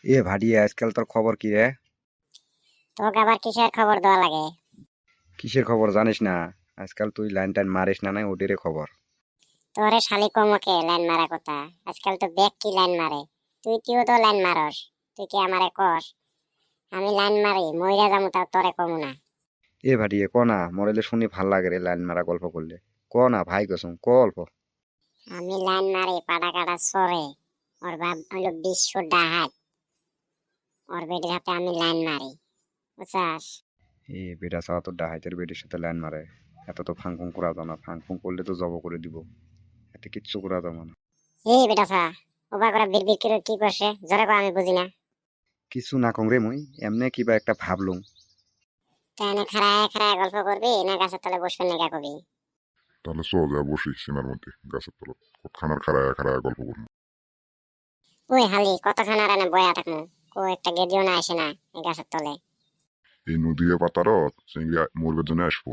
এ ভাটিয়ে আজকাল তোর খবর কি রে? তোকে আবার কিসের খবর দেওয়া লাগে? কিসের খবর জানিস না? আজকাল তুই লাইন টাইন মারিস না নাই ওটিরে খবর। তোরে শালি কমকে লাইন মারা কথা। আজকাল তো দেখ কি লাইন মারে। তুইও তো লাইন মারস। তুই কি আমারে কস আমি লাইন মারি মইরা যামু তাও তোরে কমু না? এ ভাটিয়ে ক না, মরেলে শুনি ভাল লাগে রে লাইন মারা গল্প করলে। ক না ভাই কসম ক অল্প। আমি লাইন মারি পাড়া কাটা সরে। ওর বাপ হলো বিশ্ব ডাহাত। ওর বেটির হাতে আমি লাইন মারি, বুঝছাস? এ বেটা চাওয়া তো ডাহাইতের বেটির সাথে লাইন মারে। এত তো ফাং ফুং করা যাও না, ফাং ফুং করলে তো জব করে দিব। এতে কিচ্ছু করা যাবে না। এই বেটা সা ওবা করে বিড়বিড় করে কি করছে জোরে কও, আমি বুঝি না। কিছু না কং রে মুই এমনি কিবা একটা ভাবলুম। তাই না খাড়ায় খাড়ায় গল্প করবি না গাছের তলে বসবে না কবি? তাহলে চল যা বসি সীমার মধ্যে গাছের তলত খানার খাড়ায় খাড়ায় গল্প করবো। ওই হালি কতক্ষণ আর এনে বয়া থাকবো? কো একটা গেদিও না আসে না এই গাছের তলে। এই নদীয়ে পাতারত চিংড়ি মরবের জন্য আসবো।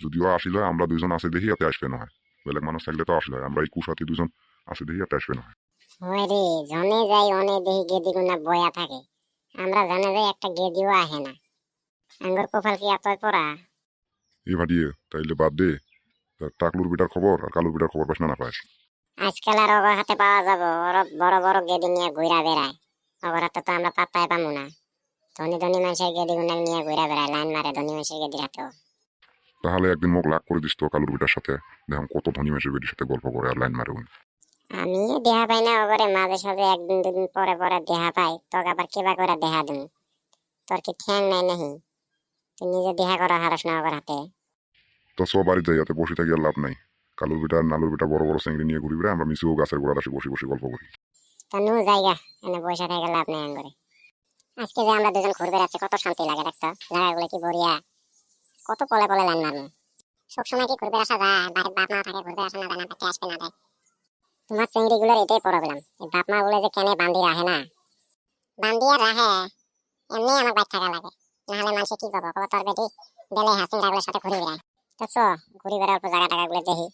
যদিও আসিল আমরা দুইজন আছে দেখি এতে আসবে না হয়। বেলেগ মানুষ থাকলে তো আসলে আমরা এই কুসাতি দুজন আছে দেখি এতে আসবে না হয়। হয় রে, জনে যাই অনে দেখি গেদি গুনা বয়া থাকে। আমরা জানে যাই একটা গেদিও আহে না। আঙ্গুর কপাল কি এতই পড়া? এই ভাটিয়ে তাইলে বাদ দে। তা টাকলুর বিটার খবর আর কালুর বিটার খবর পাস না পাস? আজকাল আর অগর হাতে পাওয়া যাব? ওরা বড় বড় গেদি নিয়ে ঘুরা বেড়ায়। অগর হাতে তো আমরা পাত্তাই পামু না। ধনী ধনী মানুষের গেদি গুনা নিয়ে ঘুরা বেড়ায়, লাইন মারে ধনী মানুষের গেদির হাতেও। তাহলে একদিন মোক লাগ করে দিস তো কালুর বিটার সাথে। দেখলাম কত ধনী মেসের বেটির সাথে গল্প করে আর লাইন মারে উনি। আমি দেহা পাই না অগরে, মাঝে সাঝে একদিন দুদিন পরে পরে দেহা পাই, তোকে আবার কিবা করে দেহা দিন? তোর কি ঠ্যাং নাই নাহি? তুই নিজে দেহা করা হারস না অগর হাতে? তো সব বাড়ি যাই এতে বসে থাকি আর লাভ নাই। কালুর বিটা আর নালুর বিটা বড় বড় চিংড়ি নিয়ে ঘুরি বেড়ায়, আমরা মিশিও গাছের গোড়া দাসে বসে বসে গল্প করি। তা নু জায়গা এনে বসে থেকে লাভ নাই আঙ্গুরে। আজকে যে আমরা দুজন ঘুরবে যাচ্ছি কত শান্তি লাগে দেখতো, জায়গাগুলো কি বড়িয়া। কত পলে পলে লাইন মারবো। সবসময় কি ঘুরবে আসা যায়? বাড়ির বাপ মা থাকে, ঘুরবে আসা না দেয় না, পেটে আসবে না দেয়। তোমার চিংড়ি গুলোর এটাই প্রবলেম, এই বাপ মা গুলো যে কেনে বান্দি রাহে না। বান্দি আর রাহে এমনি আমার বাইক থাকা লাগে, নাহলে মানুষে কি করবো? কব তোর বেটি বেলে হাসিং রাগুলোর সাথে ঘুরে বেড়ায়। তো চ ঘুরি বেড়া অল্প জায়গা টাকাগুলো দেখি।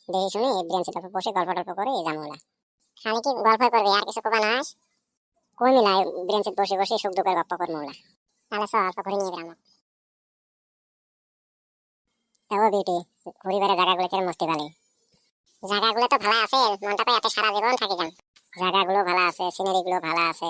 দেখি শুনি ব্রেঞ্চি তল্প বসে গল্প টল্প করে জামুলা। খালি কি গল্প করবি আর কিছু কবা না? কই মিলাই ব্রেঞ্চিত বসে বসে সুখ দুঃখের গপ্প করবো ওলা। তাহলে চ অল্প ঘুরে নিয়ে বেড়ানো। ও বিউটি, ঘুরি বেড়া জায়গাগুলো কেন মস্তি ভালো? জায়গাগুলো তো ভালো আছে, মনটা পাই এত সারা জীবন থাকি যান। জায়গাগুলো ভালো আছে, সিনারি গুলো ভালো আছে।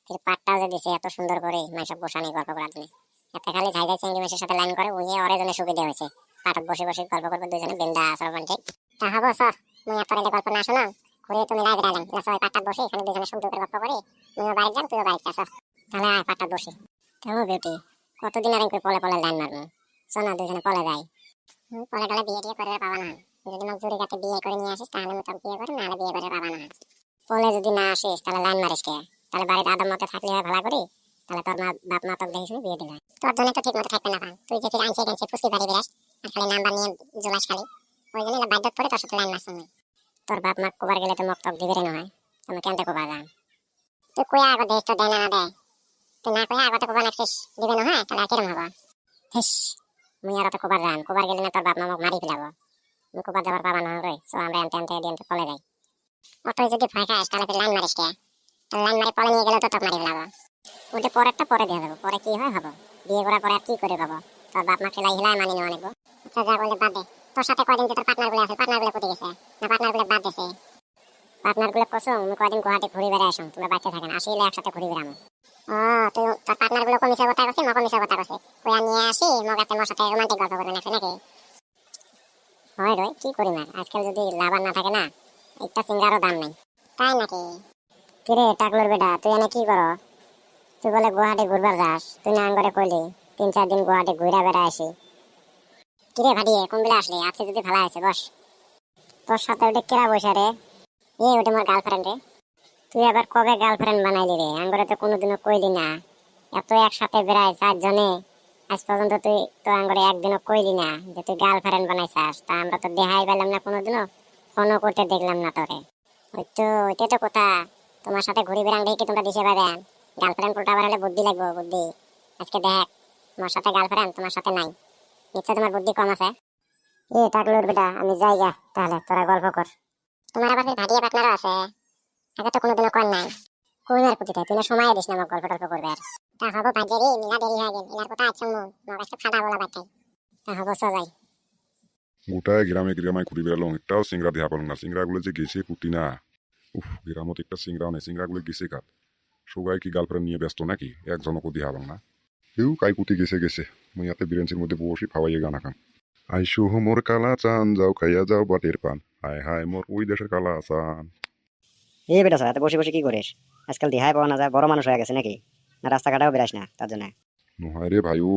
ফির পাটটাও যে দিছে এত সুন্দর করে মানুষ বসানি গল্প করার জন্য। এত খালি ঝাই ঝাই চিংড়ি মাছের সাথে লাইন করে উনি ওরে জন্য সুবিধা হয়েছে। পাটত বসে বসে গল্প করবো দুজনে বিন্দা আসর বানছে। তা হবো চ, মুই এত রাইলে গল্প না শোনো। ঘুরে তুমি লাইভ রাইলাম সবাই পাটটাত বসে এখানে দুজনে সুখ দুঃখের গল্প করি। মুইও বাড়ি যাম, তুইও বাড়ি যাস। তাহলে আয় পাটটাত বসে। কেমন বিউটি, কতদিন আর একটু পলে পলে লাইন মারবো? শোনা দুজনে পলে যাই। পলে টলে বিয়ে টিয়ে করে পাবা না। যদি মোক জুড়ি কাতে বিয়ে করে নিয়ে আসিস তাহলে তোকে বিয়ে করে, নাহলে বিয়ে করে পাবা না। পলে যদি না আসিস তাহলে লাইন মারিস কে? তাহলে বাড়িতে আদম মতে থাকলে হয় ভালো করি। তাহলে তোর মা বাপ মা তোকে দেখে শুনে বিয়ে দিল। তোর জন্য তো ঠিক মতো থাকবে না পান, তুই যে ফির আনছে টানছে ফুসকি বাড়ি বেড়াস আর খালি নাম্বার নিয়ে জোলাস খালি। ওই জন্য বাধ্যত পড়ে তোর সাথে লাইন মারছ না। তোর বাপ মা কোবার গেলে তো মক টক দিবে না হয়, তুমি কেন কোবা যান? তুই কই আগো দেশ তো দেয় না দেয়? তুই না কই আগতে কোবা নাকছিস দিবে না হয়, তাহলে আর কিরম হবো? হেস, মুই আর তো কোবার যান, কোবার গেলে না তোর বাপ মা মোক মারি ফেলাবো। মুই কোবার যাবার পাবা না রে, সো আমরা আনতে আনতে দিয়ে চলে যাই। অতই যদি ভয় খাস তাহলে ফির লাইন মারিস কে? তাহলে লাইন মারি পলে নিয়ে গেলে তো তোকে মারি ফেলাবো। ওটা পরেরটা পরে দিয়ে দেবো, পরে কি হয় হবো। বিয়ে করার পরে আর কি করে পাবো? তোর বাপ মা খেলাই হিলাই মানি নেওয়া নেবো। আচ্ছা যা বললে বাদ দে। তোর সাথে কয়দিন যে তোর পার্টনার গুলো আছে, পার্টনার গুলো কোথায় গেছে? না পার্টনার গুলো বাদ দিছে? পার্টনার গুলো কসম মুই কয়দিন গুয়াহাটি ঘুরে বেড়াই আসুন, তোমরা বাচ্চা থাকেন আসিলে একসাথে ঘুরে বেড়ামো। ও তুই তোর পার্টনার গুলো কমিছে কথা কছে, মকমিছে কথা কছে, কইয়া নিয়ে আসি মগাতে মোর সাথে রোমান্টিক গল্প করবে নাকি নাকি? হয় রে, কি করি না আজকাল যদি লাভার না থাকে না, একটা সিঙ্গারও দাম নাই। তাই নাকি? কিরে টাকলোর বেটা, তুই এনে কি কর? তুই বলে গুয়াহাটি ঘুরবার যাস, তুই না করে কইলি 3-4 দিন গুয়াহাটি ঘুরা বেড়া আসি। কিরে ভাটিয়ে কোন বেলা আসলি? আজকে যদি ভালো আছে বস। তোর সাথে ওটা কেরা বসে রে? ওটা মোর গার্লফ্রেন্ড রে। তুই আবার কবে গার্লফ্রেন্ড বানাইলি রে? আঙ্গরে তো কোনোদিনও কইলি না। এত একসাথে বেড়াই 4 জনে, আজ পর্যন্ত তুই তো আঙ্গরে একদিনও কইলি না যে তুই গার্লফ্রেন্ড বানাইছাস। তা আমরা তো দেখাই পেলাম না কোনোদিনও, ফোনও করতে দেখলাম না তোরে। ওই তো ওইটাই তো কথা, তোমার সাথে ঘুরি বেড়ান দেখি তোমরা দিশে পাবেন। গার্লফ্রেন্ড পোল্টাবার হলে বুদ্ধি লাগবে, বুদ্ধি। আজকে দেখ তোমার সাথে গার্লফ্রেন্ড, তোমার সাথে নাই। নিশ্চয় তোমার বুদ্ধি কম আছে। টাকলুর বেটা আমি যাই গা, তাহলে তোরা গল্প কর। তোমার আবার ভাটিয়া পার্টনারও আছে, আগে তো কোনোদিনও কর নাই। কোন আর পুতিতে তুই না সময় দিস না আমার গল্প টল্প করবে আর তা হবো বাজে রে মিলা দেরি হয়ে গেল এলার কথা আচ্ছা মন আমার কাছে ফাটা বলা বাটাই তা হবো সজাই গোটায় গ্রামে গ্রামে ঘুরি বেড়ালো একটাও সিংড়া দেখা পেলাম না সিংড়াগুলো যে গেছে কুটি না উফ গ্রামত একটা সিংড়াও নেই সিংড়াগুলো গেছে কাত সবাই কি গার্লফ্রেন্ড নিয়ে ব্যস্ত নাকি একজনকও দেখা পেলাম না কেউ কাই কুটি গেছে গেছে মুই ইয়াতে বিরেন্সির মধ্যে বসি খাওয়াইয়ে গানা খান আইসু মোর কালা চান যাও খাইয়া যাও বাটের পান হায় হায় মোর ওই দেশের কালা চান এই বেটা স্যার বসে বসে কি করিস আজকাল দেহায় পাওয়া না যায় বড় মানুষ হয়ে গেছে নাকি না রাস্তাঘাটেও বেরাস না তার জন্য নহয় রে ভাইও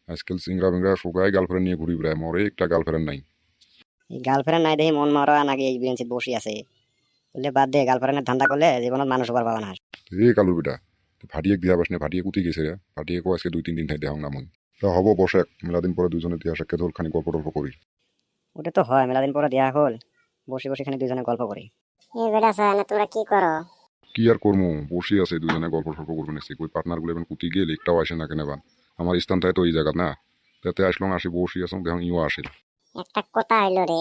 আজকাল সিংড়া বিংড়া সবাই গার্লফ্রেন্ড নিয়ে ঘুরি বেড়ায় মোরে একটা গার্লফ্রেন্ড নাই এই গার্লফ্রেন্ড নাই দেখি মন মারা নাকি এই বেঞ্চিত বসে আছে বললে বাদ দে গার্লফ্রেন্ডের ধান্দা করলে জীবনত মানুষ হবার পাবা না এ কালু বেটা ভাটিয়ে দিয়া বাস নে ভাটিয়ে কুতি গেছে রে ভাটিয়ে কো আজকে 2-3 দিন ঠাই দেখাও না মই তা হব বসে মেলাদিন পরে দুজনে দিয়া সাক্ষাৎ হল খানি গল্প টল্প করি ওটা তো হয় মেলাদিন পরে দেয়া হল বসে বসে এখানে দুজনে গল্প করি এই বেটা সানা তোমরা কি করো কি আর করবো বসে আছে দুজনে গল্প টল্প করবেন এসে কই পার্টনার গুলো এবার কুতি গেলে একটাও আসে না কেন আমার স্থানটাই তো এই জায়গা না তাতে আসলাম আসি বসে আসলাম দেখুন ইও আসে একটা কথা হইলো রে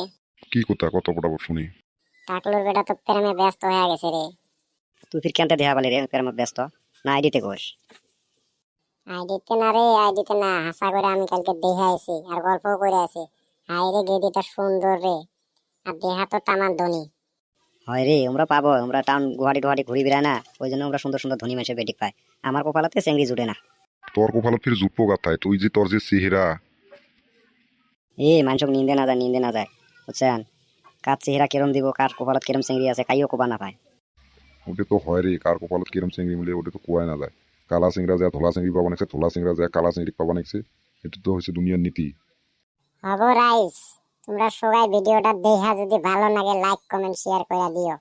কি কথা কত পটাপট শুনি টাকলুর বেটা তো প্রেমে ব্যস্ত হয়ে গেছে রে তুই ফির কেনতে দেয়া বলে রে প্রেম ব্যস্ত না আইডিতে কোষ আইডিতে না রে আইডিতে না হাসা করে আমি কালকে দেখে আইছি আর গল্পও করে আছি হাই রে গেডিটা সুন্দর রে আর দেহা তো তামার ধনী হয় রে আমরা পাবো আমরা টাউন গুয়াহাটি টুহাটি ঘুরি বেড়াই না ওই জন্য আমরা সুন্দর সুন্দর ধনী মানুষের বেটিক পাই আমার কপালাতে চেংড়ি জুটে না তোর কপালত ফির জুটপো গাথায় তুই যে তোর যে চেহারা মানুষক নিন্দে না যায় বুঝছেন কার চেহারা কেরম দিব কার কপালত কেরম চেংড়ি আছে কাইও কোবা না পায় ওটা তো হয় রে কার কপালত কিরম চিংড়ি মিলে ওটা তো কোয়াই না যায় কালা চিংড়া যায় ধোলা চিংড়ি পাবা নাকছে ধোলা চিংড়া যায় কালা চিংড়ি পাবা নাকছে এটা তো হচ্ছে দুনিয়ার নীতি হবো রাইস তোমরা সবাই ভিডিওটা দেখা যদি ভালো লাগে লাইক কমেন্ট শেয়ার করে দিও